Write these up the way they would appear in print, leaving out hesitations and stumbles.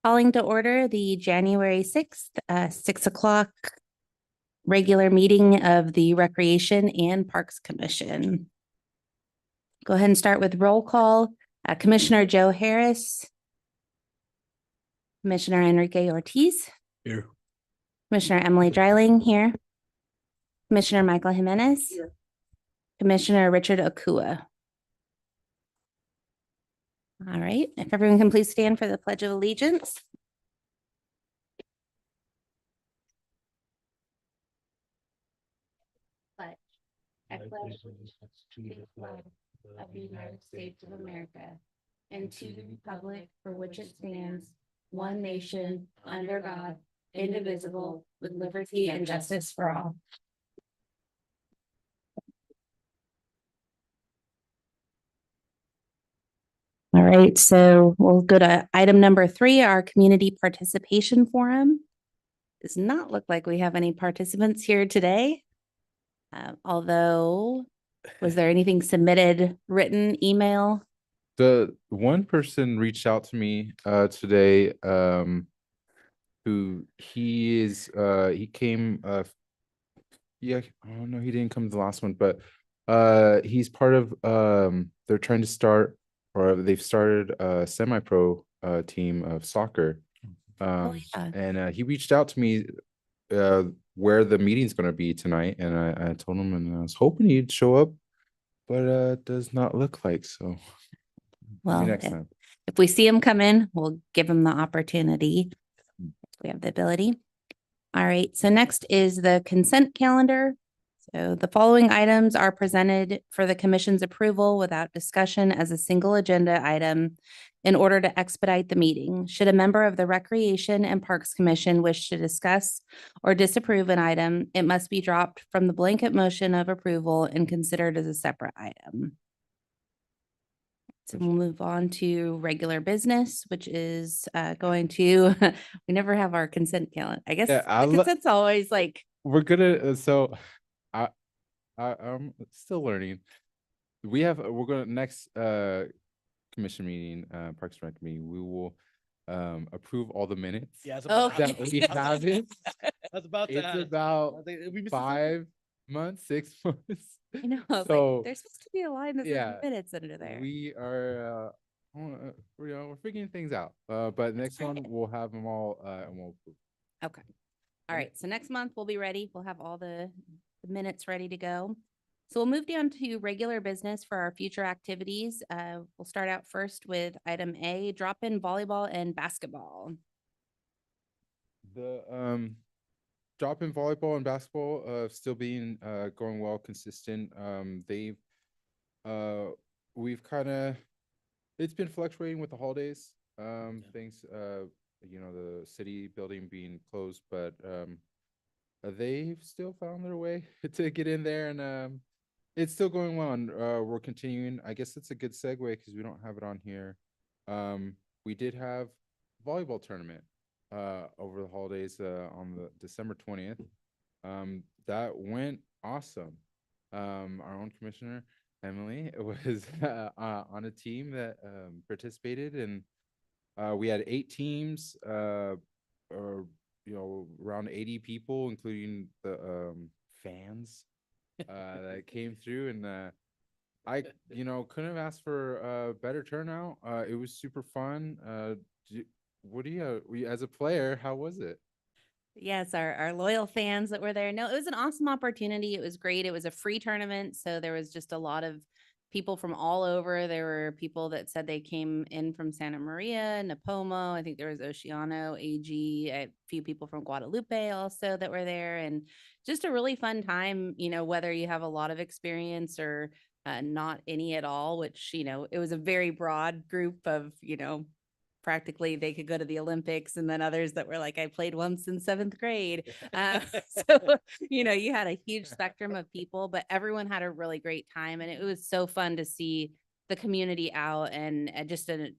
Calling to order the January 6th, 6 o'clock regular meeting of the Recreation and Parks Commission. Go ahead and start with roll call. Commissioner Joe Harris. Commissioner Enrique Ortiz. Here. Commissioner Emily Dreiling here. Commissioner Michael Jimenez. Here. Commissioner Richard Akua. All right, if everyone can please stand for the Pledge of Allegiance. Pledge. I pledge to the flag of the United States of America and to the republic for which it stands, one nation, under God, indivisible, with liberty and justice for all. All right, so we'll go to item number 3, our community participation forum. Does not look like we have any participants here today. Although, was there anything submitted, written, email? The one person reached out to me today, who he came yeah, oh no, he didn't come to the last one, but he's part of they're trying to start, or they've started a semi-pro team of soccer. And he reached out to me where the meeting's going to be tonight, and I told him, and I was hoping he'd show up, but it does not look like so. Well, next time. If we see him come in, we'll give him the opportunity. We have the ability. All right, so next is the consent calendar. So the following items are presented for the commission's approval without discussion as a single agenda item in order to expedite the meeting. Should a member of the Recreation and Parks Commission wish to discuss or disapprove an item, it must be dropped from the blanket motion of approval and considered as a separate item. So we'll move on to regular business, which is going to, we never have our consent calendar. I guess the consent's always like. We're gonna, so I'm still learning. We're gonna next commission meeting, Parks and Rec meeting, we will approve all the minutes. Yeah, that we have it. That's about It's about 5 months, 6 months. I know. So like, there's supposed to be a line that says minutes under there. We are, we're figuring things out. But next one we'll have them all, and we'll approve. Okay. All right. So next month we'll be ready. We'll have all the minutes ready to go. So we'll move down to regular business for our future activities. We'll start out first with item A, drop-in volleyball and basketball. The drop-in volleyball and basketball still being going well, consistent. We've kind of, it's been fluctuating with the holidays. Things the city building being closed, but they've still found their way to get in there, and it's still going well. And we're continuing. I guess it's a good segue because we don't have it on here. We did have volleyball tournament over the holidays on the December 20th. That went awesome. Our own commissioner Emily was on a team that participated, and we had 8 teams, or around 80 people, including the fans that came through, and I couldn't have asked for a better turnout. It was super fun. What do you, as a player, how was it? Yes, our loyal fans that were there. No, it was an awesome opportunity. It was great. It was a free tournament. So there was just a lot of people from all over. There were people that said they came in from Santa Maria, Napomo. I think there was Oceano, AG, a few people from Guadalupe also that were there. And just a really fun time, whether you have a lot of experience or not any at all, which, it was a very broad group of, practically they could go to the Olympics, and then others that were like, I played once in 7th grade. So, you had a huge spectrum of people, but everyone had a really great time. And it was so fun to see the community out and just, 80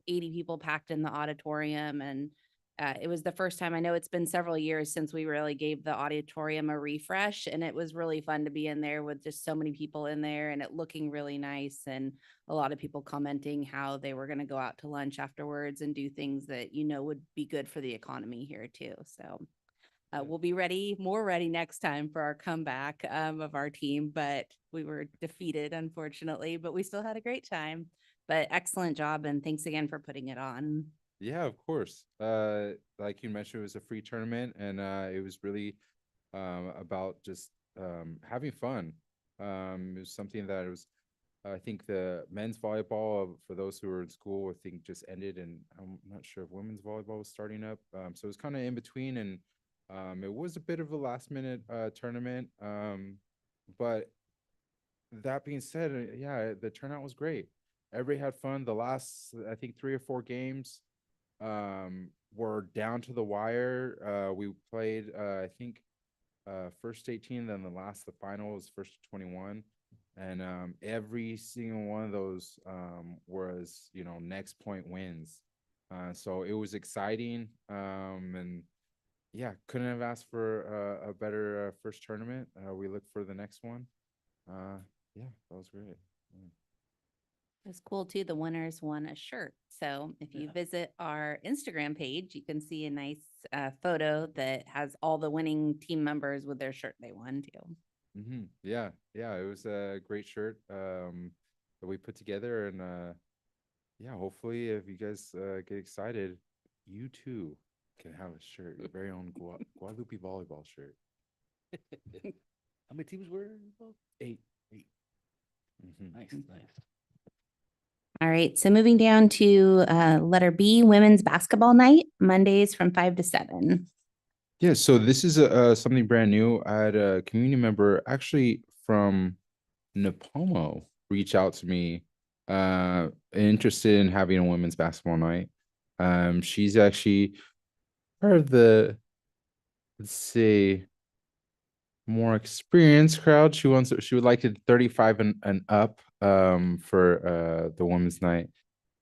people packed in the auditorium. And it was the first time. I know it's been several years since we really gave the auditorium a refresh, and it was really fun to be in there with just so many people in there and it looking really nice. And a lot of people commenting how they were going to go out to lunch afterwards and do things that, would be good for the economy here too. So we'll be more ready next time for our comeback of our team, but we were defeated, unfortunately, but we still had a great time. But excellent job, and thanks again for putting it on. Yeah, of course. Like you mentioned, it was a free tournament, and it was really about just having fun. It was something that it was. I think the men's volleyball, for those who were in school, I think just ended, and I'm not sure if women's volleyball was starting up. So it was kind of in between, and it was a bit of a last minute tournament. But that being said, yeah, the turnout was great. Everybody had fun. The last, I think, 3 or 4 games were down to the wire. We played, I think, first 18, then the final was first 21. And every single one of those was, next point wins. So it was exciting. And yeah, couldn't have asked for a better first tournament. We look for the next one. Yeah, that was great. Yeah. It's cool too. The winners won a shirt. So if you visit our Instagram page, you can see a nice photo that has all the winning team members with their shirt they won too. Yeah, it was a great shirt that we put together, and yeah, hopefully, if you guys get excited, you too can have a shirt, your very own Guadalupe volleyball shirt. How many teams were involved? 8. Nice. All right. So moving down to letter B, women's basketball night, Mondays from 5 to 7. Yeah, so this is something brand new. I had a community member actually from Napomo reach out to me, interested in having a women's basketball night. She's actually part of the, let's say, more experienced crowd. She would like it 35 and up for the women's night.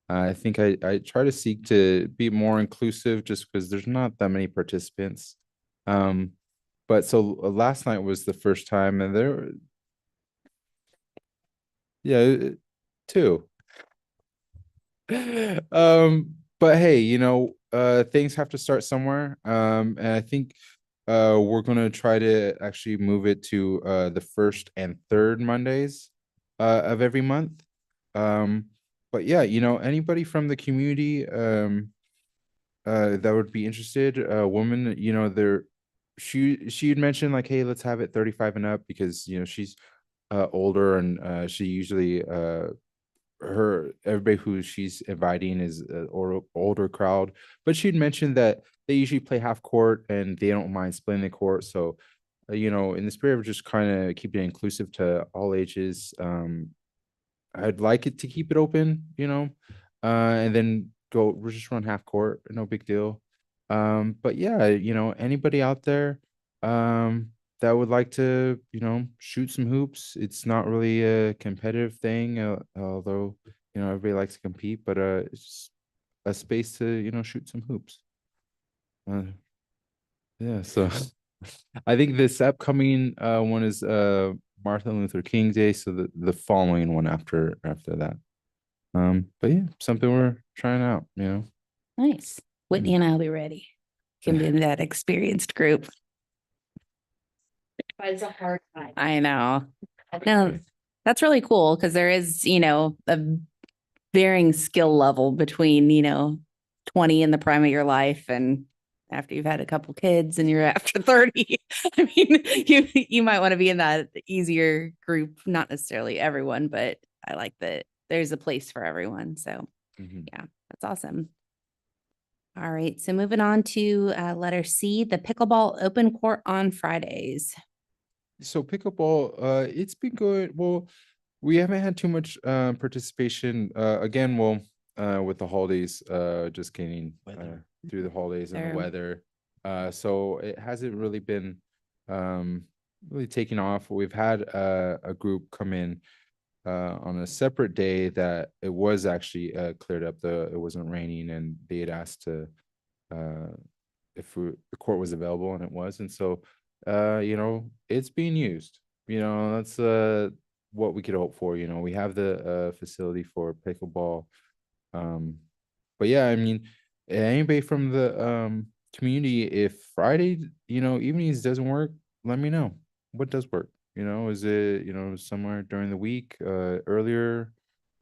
I think I try to seek to be more inclusive just because there's not that many participants. But so last night was the first time, and yeah, 2. But hey, things have to start somewhere. And I think we're gonna try to actually move it to the first and third Mondays of every month. But yeah, anybody from the community that would be interested, woman, she had mentioned like, hey, let's have it 35 and up because she's older, and she usually everybody who she's inviting is an older crowd, but she'd mentioned that they usually play half court and they don't mind splitting the court. So in the spirit of just kind of keeping it inclusive to all ages, I'd like it to keep it open, and then we're just run half court, no big deal. But yeah, anybody out there that would like to, shoot some hoops. It's not really a competitive thing, although, everybody likes to compete, but it's just a space to, shoot some hoops. Yeah, so I think this upcoming one is Martin Luther King Day, so the following one after that. But yeah, something we're trying out, Nice. Whitney and I'll be ready. Can be in that experienced group. But it's a hard time. I know. No, that's really cool because there is, a varying skill level between, 20 in the prime of your life and after you've had a couple kids and you're after 30. I mean, you might want to be in that easier group, not necessarily everyone, but I like that there's a place for everyone. So yeah, that's awesome. All right. So moving on to letter C, the pickleball open court on Fridays. So pickleball, it's been good. Well, we haven't had too much participation. Again, with the holidays, just getting through the holidays and the weather. So it hasn't really been really taking off. We've had a group come in on a separate day that it was actually cleared up. It wasn't raining, and they had asked to if the court was available, and it was. And so, it's being used. That's what we could hope for. We have the facility for pickleball. But yeah, I mean, anybody from the community, if Friday, evenings doesn't work, let me know what does work. Is it, somewhere during the week, earlier?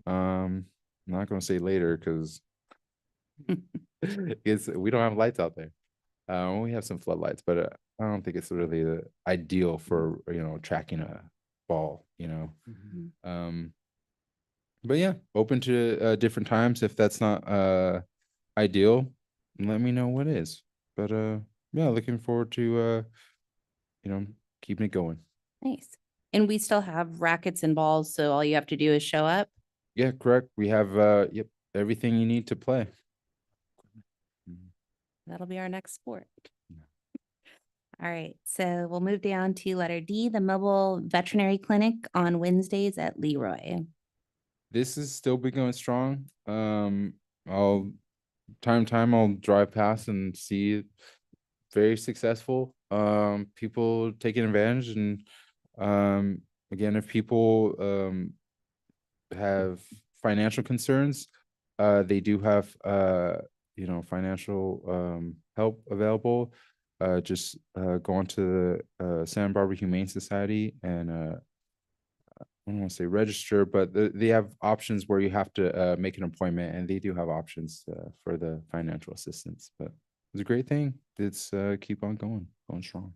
I'm not gonna say later because we don't have lights out there. We have some floodlights, but I don't think it's really the ideal for tracking a ball. But yeah, open to different times. If that's not ideal, let me know what is. But yeah, looking forward to keeping it going. Nice. And we still have rackets and balls, so all you have to do is show up. Yeah, correct. We have everything you need to play. That'll be our next sport. All right, so we'll move down to letter D, the mobile veterinary clinic on Wednesdays at Leroy. This is still been going strong. I'll time to time I'll drive past and see it. Very successful. People taking advantage, and again, if people have financial concerns, they do have financial help available. Just go on to the Santa Barbara Humane Society and I don't want to say register, but they have options where you have to make an appointment, and they do have options for the financial assistance. But it's a great thing. It's keep on going strong.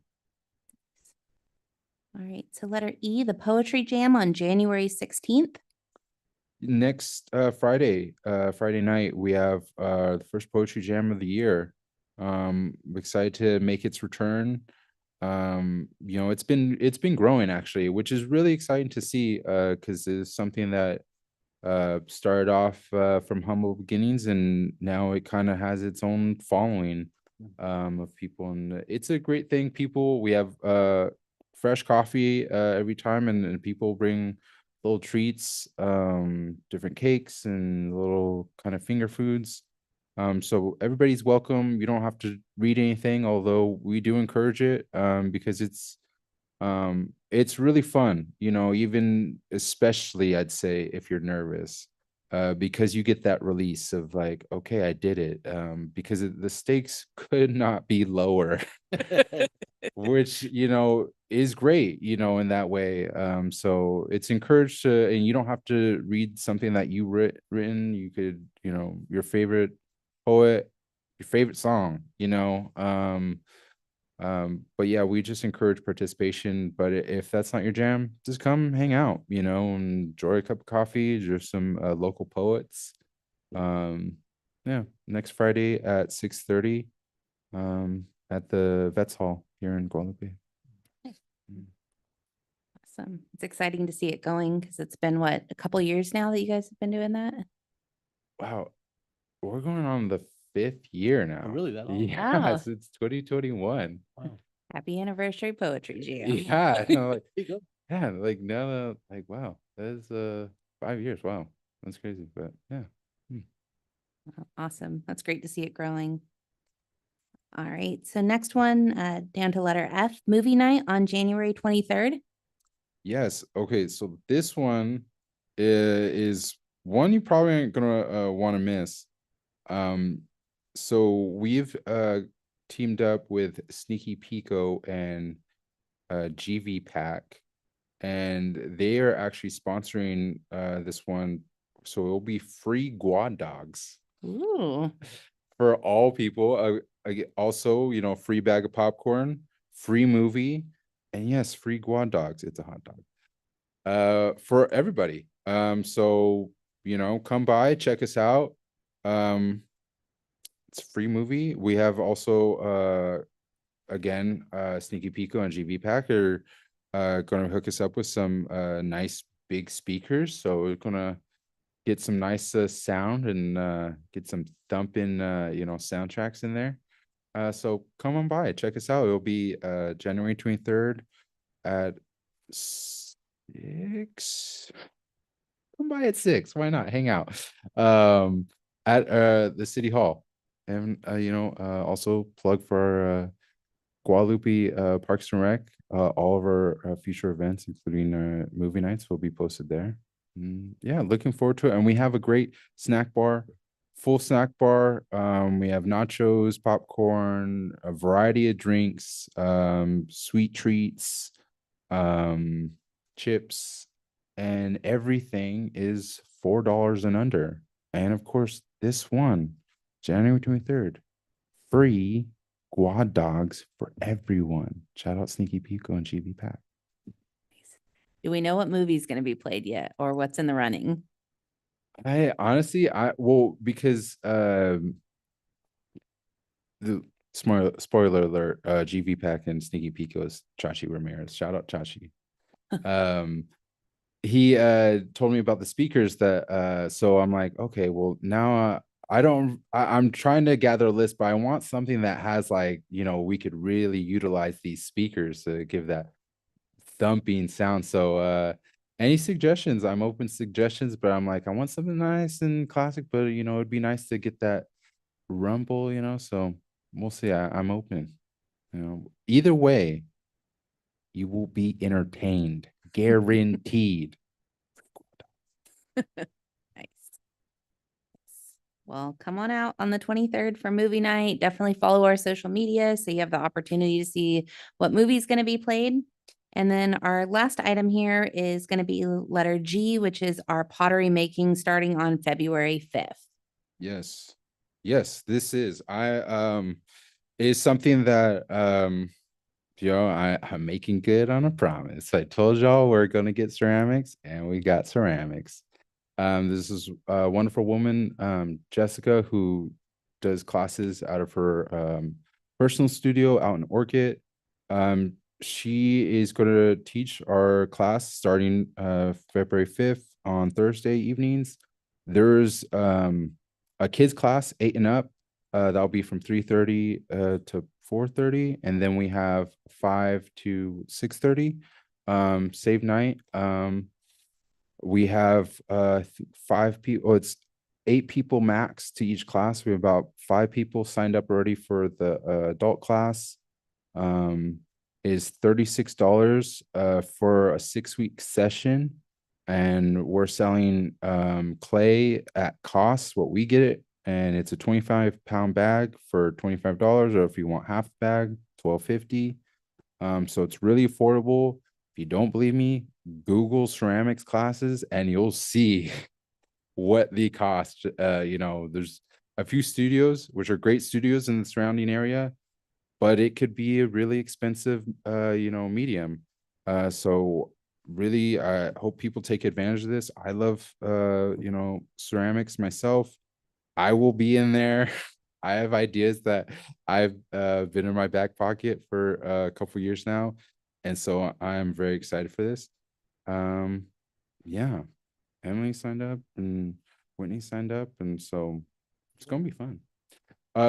All right, so letter E, the poetry jam on January 16th. Next Friday night, we have the first poetry jam of the year. I'm excited to make its return. It's been growing actually, which is really exciting to see, because it's something that started off from humble beginnings, and now it kind of has its own following of people, and it's a great thing. We have fresh coffee every time, and people bring little treats, different cakes and little kind of finger foods. So everybody's welcome. You don't have to read anything, although we do encourage it, because it's really fun, even especially I'd say if you're nervous, because you get that release of like, okay, I did it, because the stakes could not be lower, which, is great, in that way. So it's encouraged to, and you don't have to read something that you written. You could, your favorite poet, your favorite song, but yeah, we just encourage participation. But if that's not your jam, just come hang out, and enjoy a cup of coffee. There's some local poets. Yeah, next Friday at 6:30, at the Vets Hall here in Guadalupe. Awesome. It's exciting to see it going because it's been what, a couple years now that you guys have been doing that? Wow, we're going on the 5th year now. Oh, really? That long? Yeah, Wow. since 2021. Wow. Happy anniversary poetry jam. Yeah, no, like, There you go. yeah, like now, like wow, that is 5 years. Wow, that's crazy. But yeah. Awesome. That's great to see it growing. All right. So next one, down to letter F, movie night on January 23rd. Yes. Okay. So this one is one you probably ain't gonna want to miss. So we've teamed up with Sneaky Pico and GV Pack, and they are actually sponsoring this one. So it'll be free Guad dogs Ooh. for all people. Also, free bag of popcorn, free movie, and yes, free Guad dogs. It's a hot dog. For everybody. So come by, check us out. It's a free movie. We have also again, Sneaky Pico and GB Pack are gonna hook us up with some nice big speakers. So we're gonna get some nice sound and get some thumping soundtracks in there. So come on by, check us out. It'll be January 23rd at 6. Come by at 6. Why not? Hang out. At the City Hall. And also plug for our Guadalupe Parks and Rec. All of our future events, including movie nights, will be posted there. Yeah, looking forward to it. And we have a great snack bar, full snack bar. We have nachos, popcorn, a variety of drinks, sweet treats, um, chips, and everything is $4 and under. And of course, this one, January 23rd, free quad dogs for everyone. Shout out Sneaky Pico and GB Pack. Do we know what movie's going to be played yet or what's in the running? I honestly, because the spoiler alert, GV Pack and Sneaky Pico is Chachi Ramirez. Shout out Chachi. He told me about the speakers that so I'm like, okay, well now I'm trying to gather a list, but I want something that has like, we could really utilize these speakers to give that thumping sound. So any suggestions? I'm open to suggestions, but I'm like, I want something nice and classic, but it'd be nice to get that rumble, so we'll see. I'm open. Either way, you will be entertained, guaranteed. Nice. Well, come on out on the 23rd for movie night. Definitely follow our social media so you have the opportunity to see what movie is going to be played. And then our last item here is going to be letter G, which is our pottery making starting on February 5th. Yes. Yes, this is. Is something that I'm making good on a promise. I told y'all we're gonna get ceramics, and we got ceramics. This is a wonderful woman, Jessica, who does classes out of her personal studio out in Orchid. She is going to teach our class starting February 5th on Thursday evenings. There's a kids class 8 and up. That'll be from 3:30 to 4:30, and then we have 5 to 6:30 save night. We have 5 people. It's 8 people max to each class. We have about 5 people signed up already for the adult class. Is $36 for a 6-week session, and we're selling clay at cost what we get it, and it's a 25-pound bag for $25, or if you want half bag, $12.50. So it's really affordable. If you don't believe me, Google ceramics classes and you'll see what the cost. There's a few studios, which are great studios in the surrounding area, but it could be a really expensive, medium. So really, I hope people take advantage of this. I love, ceramics myself. I will be in there. I have ideas that I've been in my back pocket for a couple years now. And so I'm very excited for this. Yeah, Emily signed up and Whitney signed up. And so it's going to be fun.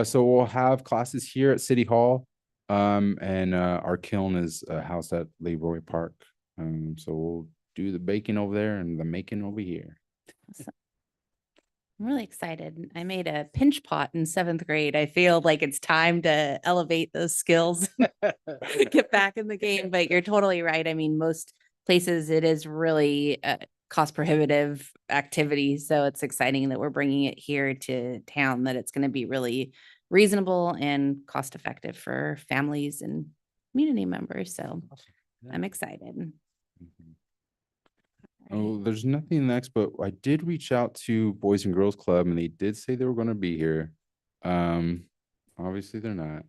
So we'll have classes here at City Hall. And our kiln is housed at Leroy Park. So we'll do the baking over there and the making over here. Awesome. I'm really excited. I made a pinch pot in 7th grade. I feel like it's time to elevate those skills, get back in the game, but you're totally right. I mean, most places it is really cost prohibitive activity. So it's exciting that we're bringing it here to town, that it's going to be really reasonable and cost effective for families and community members. So Yeah. I'm excited. Mhm. Oh, there's nothing next, but I did reach out to Boys and Girls Club, and they did say they were going to be here. Obviously they're not.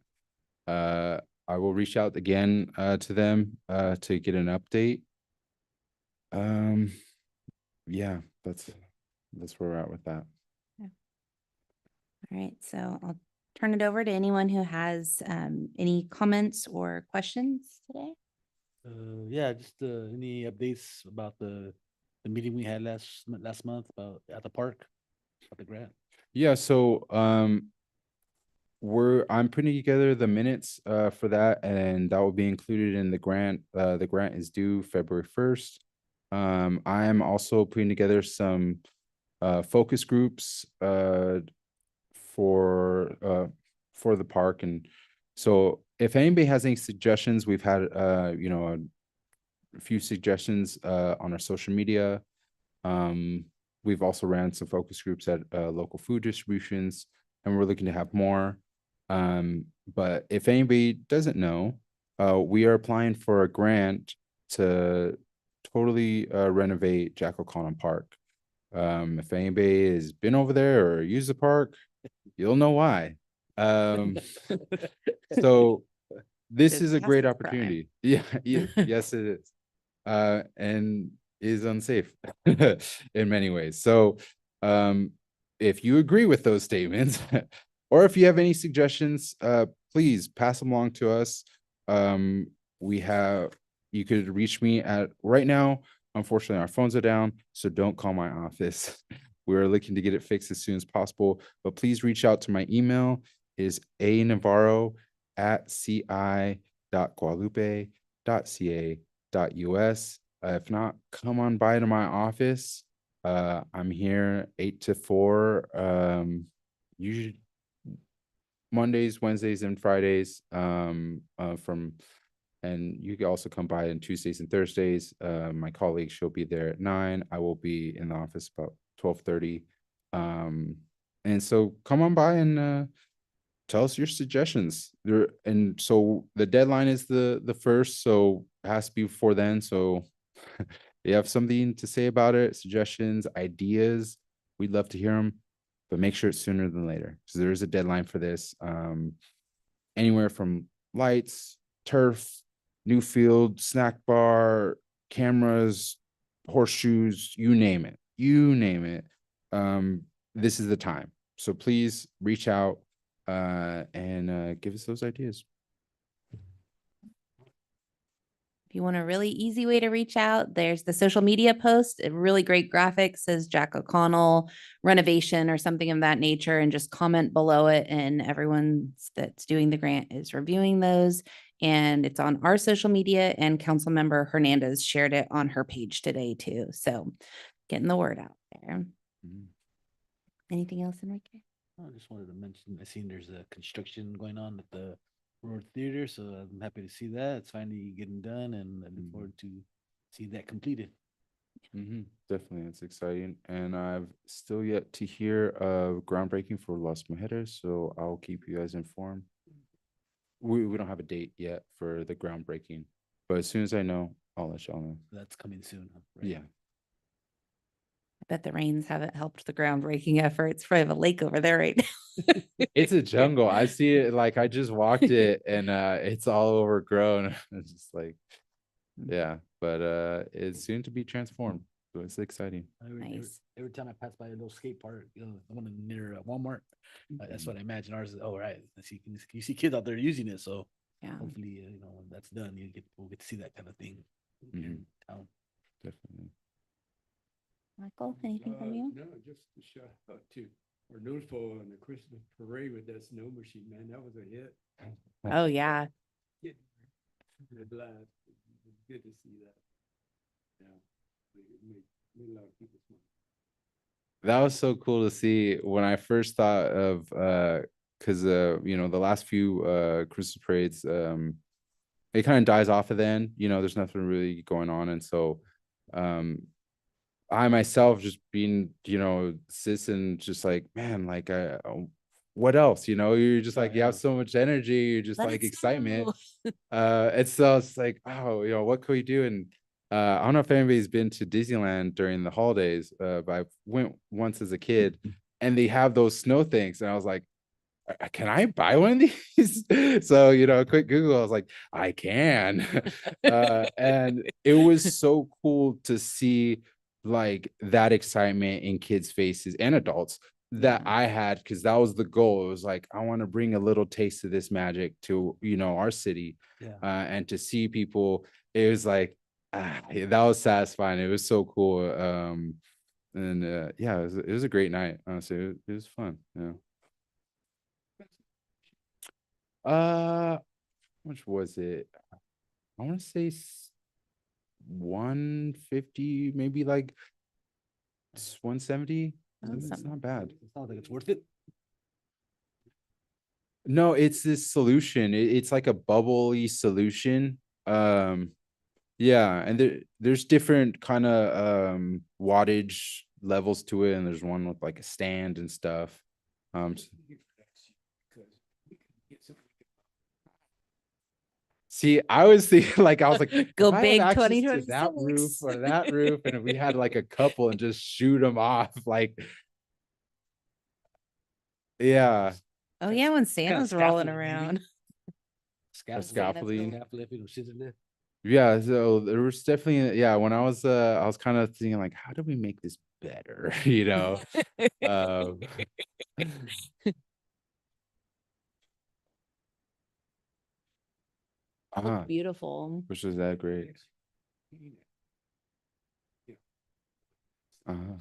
I will reach out again to them to get an update. Yeah, that's where we're at with that. All right, so I'll turn it over to anyone who has any comments or questions today. Yeah, just any updates about the meeting we had last month about at the park, about the grant? Yeah, so I'm putting together the minutes for that, and that will be included in the grant. The grant is due February 1st. I am also putting together some focus groups for the park. And so if anybody has any suggestions, we've had you know, a few suggestions on our social media. We've also ran some focus groups at local food distributions, and we're looking to have more. But if anybody doesn't know, we are applying for a grant to totally renovate Jack O'Connell Park. If anybody has been over there or used the park, you'll know why. So this is a great Just cry. opportunity. Yeah, yes, it is. And is unsafe in many ways. So, if you agree with those statements, or if you have any suggestions, please pass them along to us. You could reach me at right now. Unfortunately, our phones are down, so don't call my office. We're looking to get it fixed as soon as possible, but please reach out to my email is anavarro@ci.guadalupe.ca.us. If not, come on by to my office. I'm here 8 to 4, usually Mondays, Wednesdays, and Fridays. And you can also come by on Tuesdays and Thursdays. My colleague, she'll be there at 9. I will be in the office about 12:30. And so come on by and tell us your suggestions there. And so the deadline is the first, so it has to be before then. So you have something to say about it, suggestions, ideas, we'd love to hear them, but make sure it's sooner than later, so there is a deadline for this. Anywhere from lights, turf, new field, snack bar, cameras, horseshoes, you name it, this is the time. So please reach out and give us those ideas. If you want a really easy way to reach out, there's the social media post. A really great graphic says Jack O'Connell renovation or something of that nature, and just comment below it. And everyone that's doing the grant is reviewing those. And it's on our social media, and Councilmember Hernandez shared it on her page today too. So getting the word out there. Mhm. Anything else, Enrique? I just wanted to mention, I seen there's a construction going on at the Road Theater, so I'm happy to see that. It's finally getting done, and I look forward to seeing that completed. Definitely, it's exciting, and I've still yet to hear of groundbreaking for Los Mujeres, so I'll keep you guys informed. We don't have a date yet for the groundbreaking, but as soon as I know, I'll let y'all know. That's coming soon. Right? Yeah. I bet the rains haven't helped the groundbreaking efforts. Probably have a lake over there right now. It's a jungle. I see it, like I just walked it, and it's all overgrown. It's just like, yeah, but it's soon to be transformed, so it's exciting. Nice. Every time I pass by a little skate park, the one near Walmart, that's what I imagine ours is. Oh, right. You see kids out there using it, so Yeah. hopefully, when that's done, we'll get to see that kind of thing in town. Definitely. Michael, anything from you? No, just a shout out to our newsful on the Christmas parade with that snow machine, man. That was a hit. Oh, yeah. The blast. It's good to see that. Yeah. It made a lot of people smile. That was so cool to see when I first thought of because the last few Christmas parades, it kind of dies off of then, there's nothing really going on. And so I myself just being, cis and just like, man, like what else? You're just like, you have so much energy, you're just Let like it excitement. snow. And so it's like, oh, what can we do? And I don't know if anybody's been to Disneyland during the holidays, but I went once as a kid, and they have those snow things, and I was like, can I buy one of these? So, quick Google, I was like, I can. And it was so cool to see like that excitement in kids' faces and adults that Yeah. I had, because that was the goal. It was like, I want to bring a little taste of this magic to, our city. Yeah. And to see people, it was like, that was satisfying. It was so cool. And yeah, it was a great night. Honestly, it was fun. Yeah. How much was it? I want to say 150, maybe like 170. Oh, It's something. not bad. It sounds like it's worth it. No, it's this solution. It's like a bubbly solution. Yeah, and there's different kind of wattage levels to it, and there's one with like a stand and stuff. Because we can get something. See, I was thinking like I was like, if Go I have big access to that 2026. roof or that roof, and if we had like a couple and just shoot them off, like, yeah, Oh yeah, when Kinda Santa's rolling scaffolding, maybe. around. scaffolding. Scaffolding, scissors there. Yeah, so there was definitely, yeah, when I was kind of thinking like, how do we make this better? You know? Um, uh-huh, Beautiful. which was that great. Next, yeah. Yeah. Uh-huh.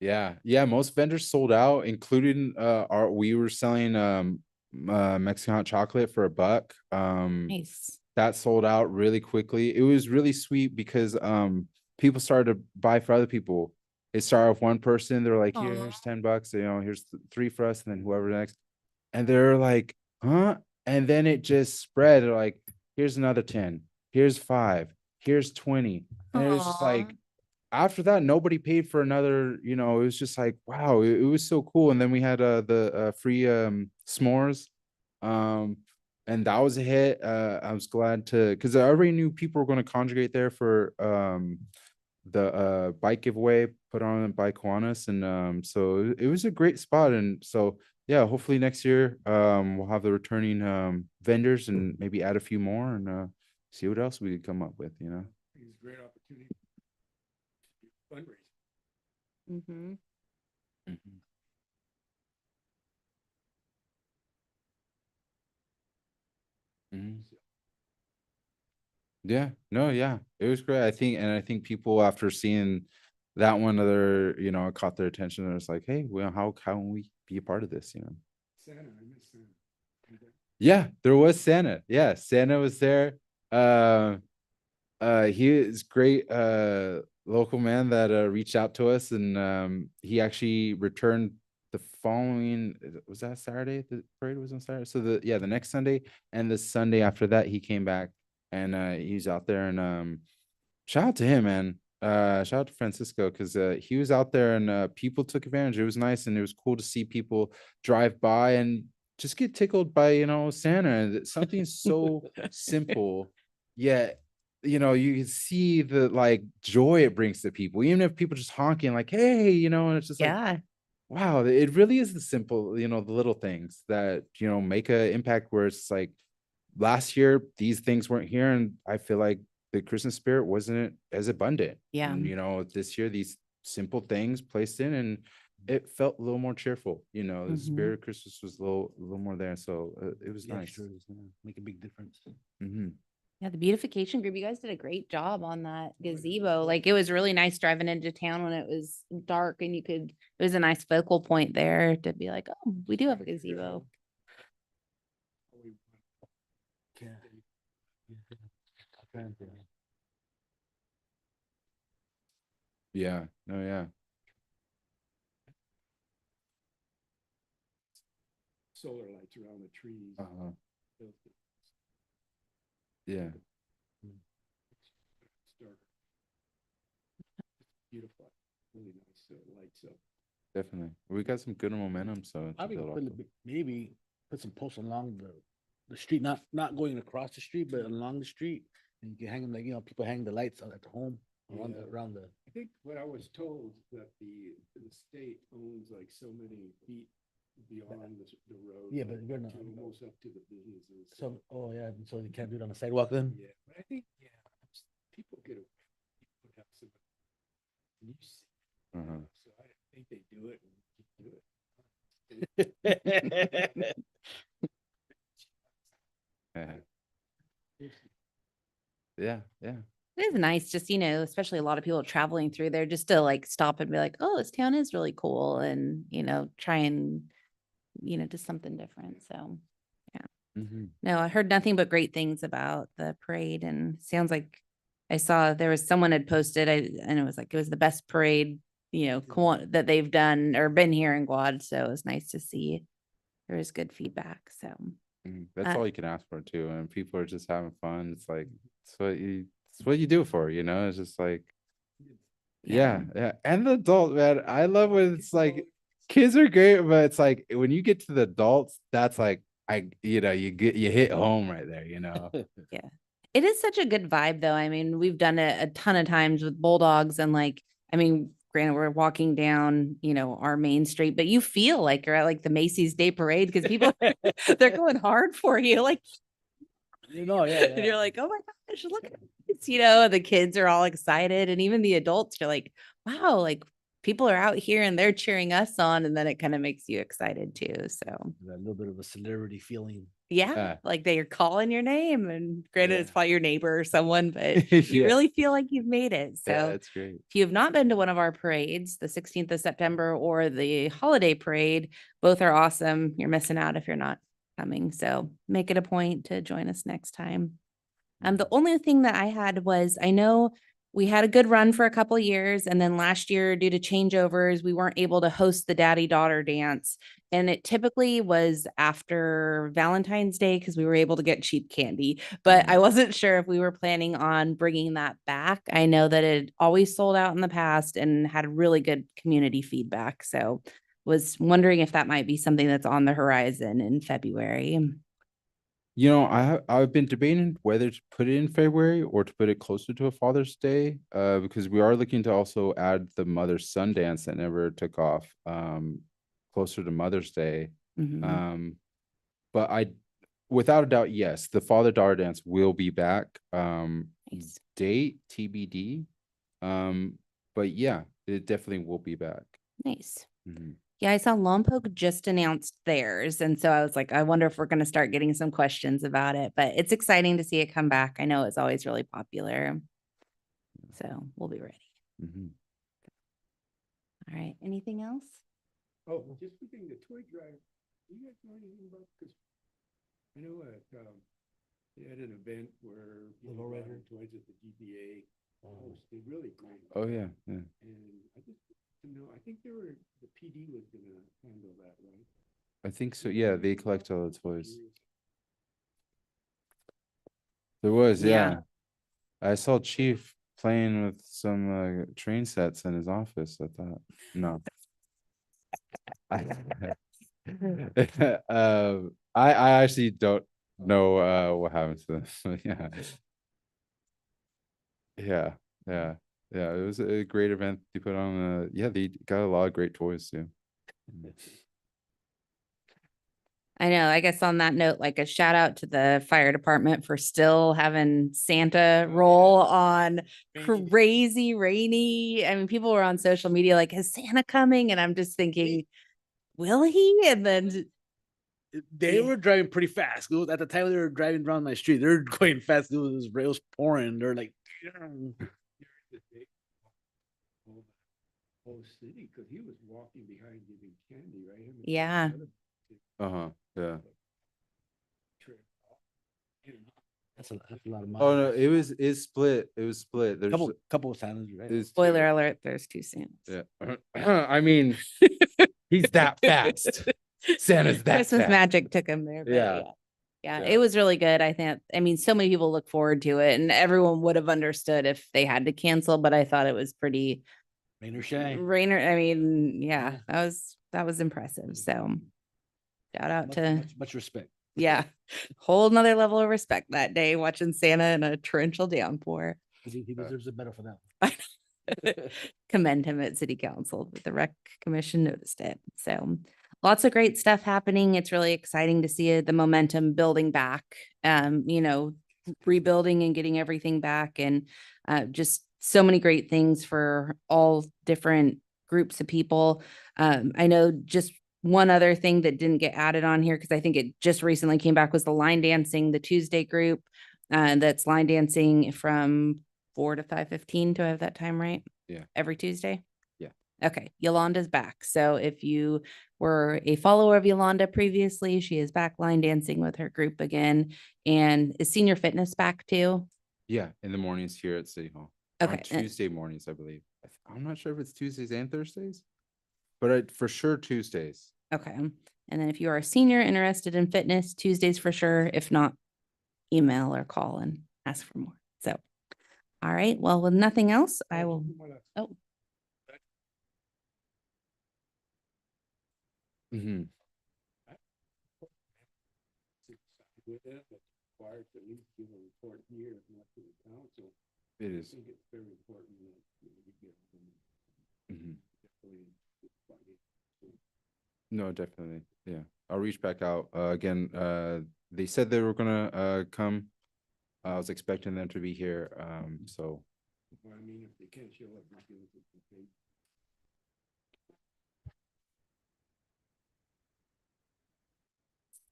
Yeah, yeah, most vendors sold out, including we were selling Mexican hot chocolate for $1. Nice. That sold out really quickly. It was really sweet because people started to buy for other people. It started with one person, they're like, here, Aw. here's $10, you know, here's 3 for us, and then whoever next. And they're like, huh? And then it just spread. They're like, here's another 10, here's 5, here's 20. And it was just Aw. like, after that, nobody paid for another, you know, it was just like, wow, it was so cool. And then we had the free s'mores. And that was a hit. I was glad to, because I already knew people were going to congregate there for the bike giveaway put on by Kiwanis. And so it was a great spot. And so yeah, hopefully next year we'll have the returning vendors and maybe add a few more and see what else we could come up with, you know. It's a great opportunity. Fundraising. Mm-hmm. Mhm. Yeah, no, yeah, it was great. I think people after seeing that one, other, you know, it caught their attention. And it's like, hey, well, how can we be a part of this, you know? Santa, I miss Santa. Yeah, there was Santa. Yeah, Santa was there. Uh, he is great. Local man that reached out to us, and he actually returned the following. Was that Saturday? The parade was on Saturday. So the next Sunday and the Sunday after that, he came back and he's out there. And shout out to him, man. Shout out to Francisco because he was out there and people took advantage. It was nice and it was cool to see people drive by and just get tickled by, you know, Santa. Something so simple, yet, you know, you can see the like joy it brings to people, even if people just honking like, hey, you know, and it's just like, Yeah. wow, it really is the simple, you know, the little things that, you know, make an impact where it's like last year, these things weren't here. And I feel like the Christmas spirit wasn't as abundant. Yeah. And, you know, this year, these simple things placed in and it felt a little more cheerful, you know, the Mhm. spirit of Christmas was a little more there. So it was The nice. extras, yeah, make a big difference. Mhm. Yeah, the beautification group, you guys did a great job on that gazebo. Like it was really nice driving into town when it was dark and it was a nice focal point there to be like, oh, we do have a gazebo. Yeah. Yeah, no, yeah. Solar lights around the trees. Uh-huh. Those- Yeah. It's dark. It's beautiful, really nice lights up. Definitely. We got some good momentum. So to I think build off of. maybe put some posts along the street, not going across the street, but along the street. And you can hang them like, you know, people hang the lights out at the home around Yeah. around the. I think what I was told that the state owns like so many feet beyond the road. Yeah, but you're not. to almost up to the businesses. So, oh yeah, so you can't do it on the sidewalk then? Yeah, but I think, yeah, people get away. People have some use. Uh-huh. So I think they do it and keep doing it. Yeah, yeah. It is nice just, you know, especially a lot of people traveling through there just to like stop and be like, oh, this town is really cool and, you know, try and, you know, do something different. So No, I heard nothing but great things about the parade, and sounds like I saw there was someone had posted, and it was like, it was the best parade, that they've done or been here in Guad. So it was nice to see there was good feedback. So That's Uh, all you can ask for too. And people are just having fun. It's like, it's what you do for, it's just like, yeah. And the adult, man, I love when it's like, kids are great, but it's like, when you get to the adults, that's like, you hit home right there, Yeah. It is such a good vibe though. I mean, we've done it a ton of times with Bulldogs and granted, we're walking down, our main street, but you feel like you're at like the Macy's Day Parade because people they're going hard for you. Like, Yeah. and you're like, oh my gosh, look at this, the kids are all excited. And even the adults are like, wow, like people are out here and they're cheering us on. And then it kind of makes you excited too. So That little bit of a celebrity feeling. yeah, like they are calling your name, and granted, it's Yeah. probably your neighbor or someone, but you Yeah. really feel like you've made it. So Yeah, that's great. if you have not been to one of our parades, the 16th of September or the holiday parade, both are awesome. You're missing out if you're not coming. So make it a point to join us next time. The only thing that I had was, I know we had a good run for a couple of years, and then last year, due to changeovers, we weren't able to host the daddy daughter dance. And it typically was after Valentine's Day because we were able to get cheap candy, but I wasn't sure if we were planning on bringing that back. I know that it always sold out in the past and had really good community feedback. So was wondering if that might be something that's on the horizon in February. I've been debating whether to put it in February or to put it closer to a Father's Day, because we are looking to also add the mother-son dance that never took off, closer to Mother's Day. Mhm. But without a doubt, yes, the father-daughter dance will be back. Nice. Date TBD. But yeah, it definitely will be back. Nice. Mhm. Yeah, I saw Lompoc just announced theirs. And so I was like, I wonder if we're going to start getting some questions about it, but it's exciting to see it come back. I know it's always really popular. So we'll be ready. Mhm. All right. Anything else? Oh, just within the toy drive, do you guys know anything about, because I know they had an event where Little brought River. in toys at the GBA hosted, really great. Oh yeah, yeah. And I just, I think the PD was gonna handle that, right? I think so. Yeah, they collect all the toys. There was, Yeah. yeah. I saw Chief playing with some train sets in his office. I thought, no. I actually don't know what happened to them. Yeah. Yeah, yeah, yeah. It was a great event they put on. Yeah, they got a lot of great toys too. I know. I guess on that note, like a shout out to the fire department for still having Santa roll on crazy rainy. I mean, people were on social media like, is Santa coming? And I'm just thinking, will he? And then They were driving pretty fast. It was, at the time they were driving around my street, they were going fast. It was pouring. They're like, Whole city, because he was walking behind giving candy, right? Him and Yeah. the other Yeah. trip. that's a lot of money. Oh no, it's split. It was split. There's couple of Santas, right? is Spoiler alert, there's two Santas. Yeah. I mean, he's that fast. Santa's that Christmas fast. magic took him there. But Yeah. yeah, Yeah. it was really good. I mean, so many people look forward to it, and everyone would have understood if they had to cancel, but I thought it was pretty Rain or shine. Rainer. I mean, yeah, that was impressive. So shout out to Much respect. yeah, whole nother level of respect that day watching Santa in a torrential downpour. He deserves it better for that. Commend him at city council, but the rec commission noticed it. So lots of great stuff happening. It's really exciting to see the momentum building back, rebuilding and getting everything back, and just so many great things for all different groups of people. I know just one other thing that didn't get added on here, because I think it just recently came back, was the line dancing, the Tuesday group. That's line dancing from 4 to 5:15. Do I have that time right? Yeah. Every Tuesday? Yeah. Okay. Yolanda's back. So if you were a follower of Yolanda previously. She is back line dancing with her group again. And is senior fitness back too? Yeah, in the mornings here at City Hall. On Okay. Tuesday mornings, I believe. I'm not sure if it's Tuesdays and Thursdays, but for sure Tuesdays. Okay. And then if you are a senior interested in fitness, Tuesdays for sure. If not, email or call and ask for more. So, all right. Well, with nothing else, I will. Oh, Mm-hmm. With that, that's required to at least give a report here, if not to the council. It I is. think it's very important that we get them. Mhm. Definitely good funding. No, definitely. Yeah. I'll reach back out. Again, they said they were gonna come. I was expecting them to be here. So Well, I mean, if they can't show up, just give us a date.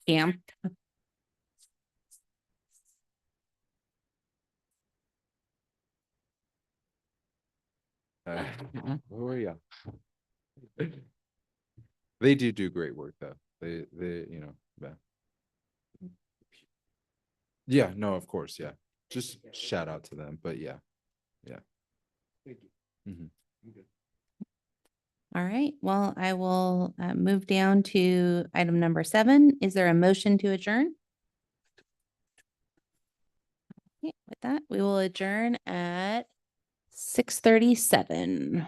camp. oh yeah. They do great work though. They yeah. Yeah, no, of course, yeah. Just shout out to them, but yeah. Thank you. Mhm. I'm good. All right. Well, I will move down to item number 7. Is there a motion to adjourn? Okay, with that, we will adjourn at 6:37.